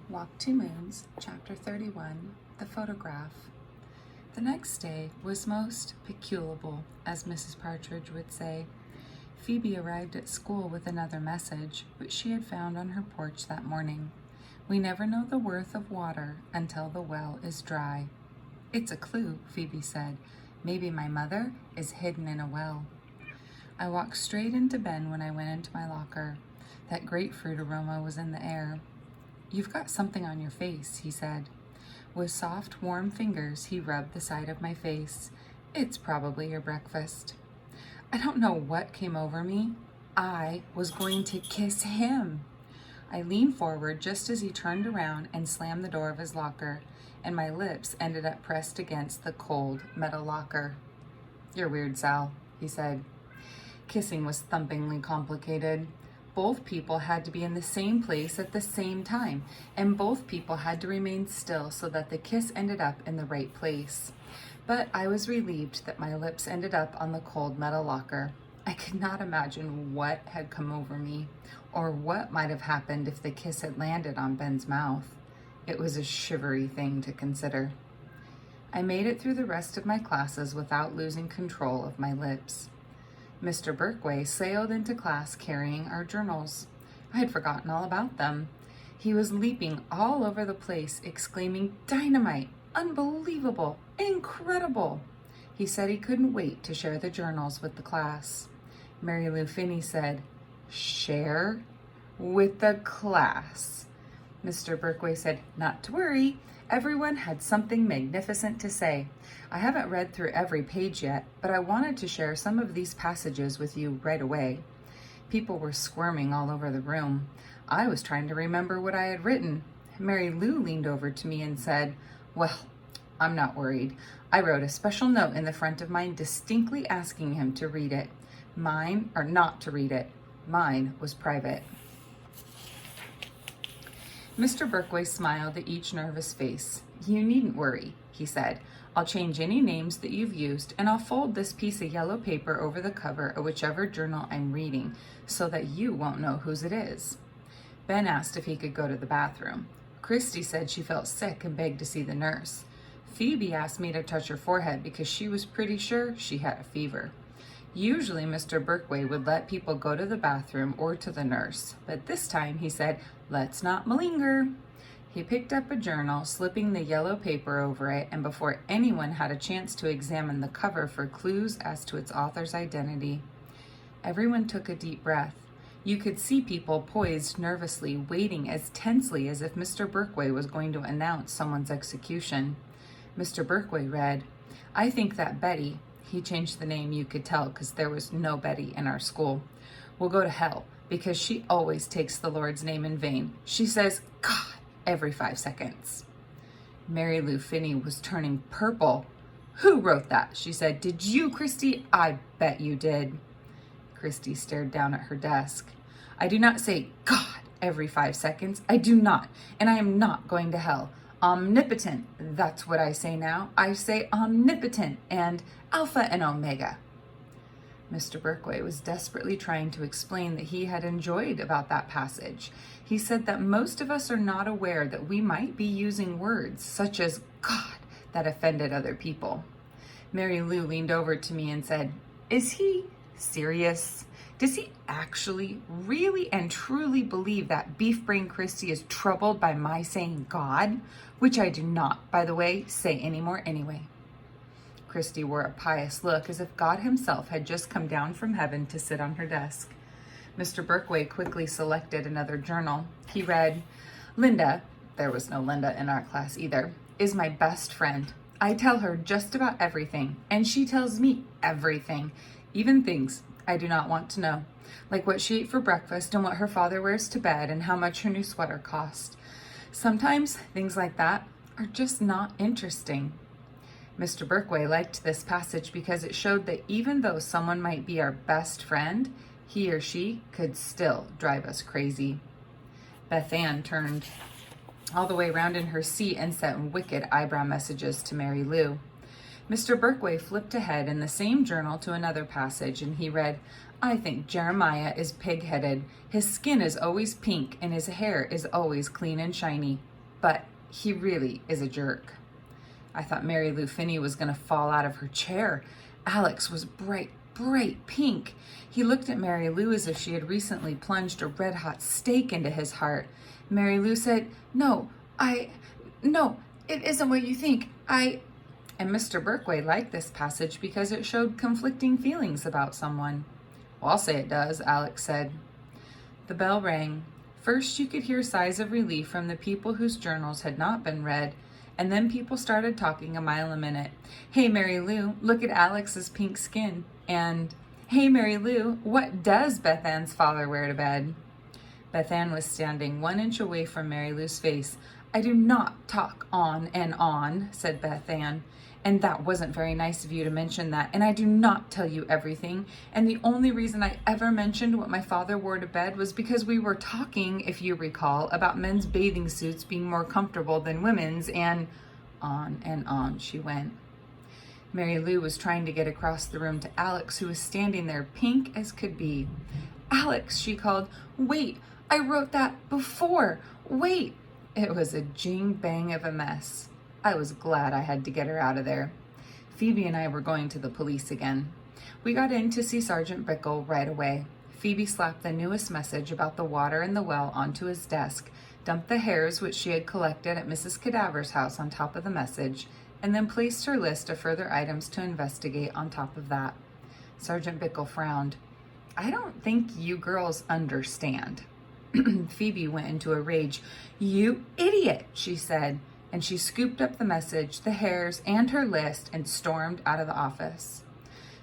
Walk Two Moons, Chapter 31, The Photograph. The next day was most peculiable, as Mrs. Partridge would say. Phoebe arrived at school with another message, which she had found on her porch that morning. We never know the worth of water until the well is dry. It's a clue, Phoebe said. Maybe my mother is hidden in a well. I walked straight into Ben when I went into my locker. That grapefruit aroma was in the air. "You've got something on your face," he said. With soft, warm fingers, he rubbed the side of my face. "It's probably your breakfast." I don't know what came over me. I was going to kiss him. I leaned forward just as he turned around and slammed the door of his locker, and my lips ended up pressed against the cold metal locker. "You're weird, Sal," he said. Kissing was thumpingly complicated. Both people had to be in the same place at the same time, and both people had to remain still so that the kiss ended up in the right place. But I was relieved that my lips ended up on the cold metal locker. I could not imagine what had come over me, or what might have happened if the kiss had landed on Ben's mouth. It was a shivery thing to consider. I made it through the rest of my classes without losing control of my lips. Mr. Berkway sailed into class carrying our journals. I had forgotten all about them. He was leaping all over the place, exclaiming, "Dynamite! Unbelievable! Incredible!" He said he couldn't wait to share the journals with the class. Mary Lou Finney said, "Share with the class." Mr. Berkway said, "Not to worry. Everyone had something magnificent to say. I haven't read through every page yet, but I wanted to share some of these passages with you right away." People were squirming all over the room. I was trying to remember what I had written. Mary Lou leaned over to me and said, "Well, I'm not worried. I wrote a special note in the front of mine distinctly asking him to read it. Mine, or not to read it. Mine was private." Mr. Berkway smiled at each nervous face. "You needn't worry," he said. "I'll change any names that you've used, and I'll fold this piece of yellow paper over the cover of whichever journal I'm reading, so that you won't know whose it is." Ben asked if he could go to the bathroom. Christy said she felt sick and begged to see the nurse. Phoebe asked me to touch her forehead because she was pretty sure she had a fever. Usually Mr. Berkway would let people go to the bathroom or to the nurse, but this time he said, "Let's not malinger." He picked up a journal, slipping the yellow paper over it, and before anyone had a chance to examine the cover for clues as to its author's identity. Everyone took a deep breath. You could see people poised nervously, waiting as tensely as if Mr. Berkway was going to announce someone's execution. Mr. Berkway read, "I think that Betty," he changed the name, you could tell, because there was no Betty in our school, "will go to hell because she always takes the Lord's name in vain. She says, 'God,' every 5 seconds." Mary Lou Finney was turning purple. "Who wrote that?" she said. "Did you, Christy? I bet you did." Christy stared down at her desk. "I do not say 'God' every 5 seconds. I do not, and I am not going to hell. Omnipotent, that's what I say now. I say omnipotent and Alpha and Omega." Mr. Berkway was desperately trying to explain that he had enjoyed about that passage. He said that most of us are not aware that we might be using words such as "God" that offended other people. Mary Lou leaned over to me and said, "Is he serious? Does he actually, really and truly believe that Beef Brain Christy is troubled by my saying God? Which I do not, by the way, say anymore anyway." Christy wore a pious look as if God himself had just come down from heaven to sit on her desk. Mr. Berkway quickly selected another journal. He read, "Linda," there was no Linda in our class either, "is my best friend. I tell her just about everything, and she tells me everything, even things I do not want to know, like what she ate for breakfast and what her father wears to bed and how much her new sweater cost. Sometimes things like that are just not interesting." Mr. Berkway liked this passage because it showed that even though someone might be our best friend, he or she could still drive us crazy. Beth Ann turned all the way around in her seat and sent wicked eyebrow messages to Mary Lou. Mr. Berkway flipped ahead in the same journal to another passage, and he read, "I think Jeremiah is pig-headed. His skin is always pink, and his hair is always clean and shiny." but he really is a jerk. I thought Mary Lou Finney was going to fall out of her chair. Alex was bright pink. He looked at Mary Lou as if she had recently plunged a red-hot stake into his heart. Mary Lou said, No, it isn't what you think. And Mr. Berkway liked this passage because it showed conflicting feelings about someone. Well, I'll say it does, Alex said. The bell rang. First, you could hear sighs of relief from the people whose journals had not been read, and then people started talking a mile a minute. Hey, Mary Lou, look at Alex's pink skin. And, hey, Mary Lou, what does Beth Ann's father wear to bed? Beth Ann was standing 1 inch away from Mary Lou's face. I do not talk on and on, said Beth Ann. And that wasn't very nice of you to mention that. And I do not tell you everything. And the only reason I ever mentioned what my father wore to bed was because we were talking, if you recall, about men's bathing suits being more comfortable than women's, and on she went. Mary Lou was trying to get across the room to Alex, who was standing there pink as could be. Alex, she called, wait, I wrote that before. Wait. It was a jing-bang of a mess. I was glad I had to get her out of there. Phoebe and I were going to the police again. We got in to see Sergeant Bickle right away. Phoebe slapped the newest message about the water in the well onto his desk, dumped the hairs which she had collected at Mrs. Cadaver's house on top of the message, and then placed her list of further items to investigate on top of that. Sergeant Bickle frowned. I don't think you girls understand. Phoebe went into a rage. You idiot, she said, and she scooped up the message, the hairs, and her list and stormed out of the office.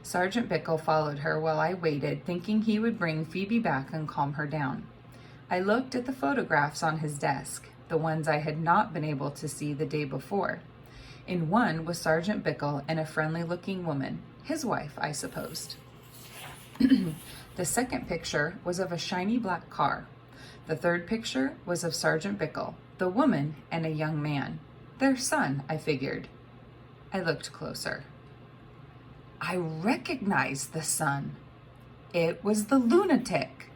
Sergeant Bickle followed her while I waited, thinking he would bring Phoebe back and calm her down. I looked at the photographs on his desk, the ones I had not been able to see the day before. In one was Sergeant Bickle and a friendly-looking woman, his wife, I supposed. The second picture was of a shiny black car. The third picture was of Sergeant Bickle, the woman, and a young man. Their son, I figured. I looked closer. I recognized the son. It was the lunatic.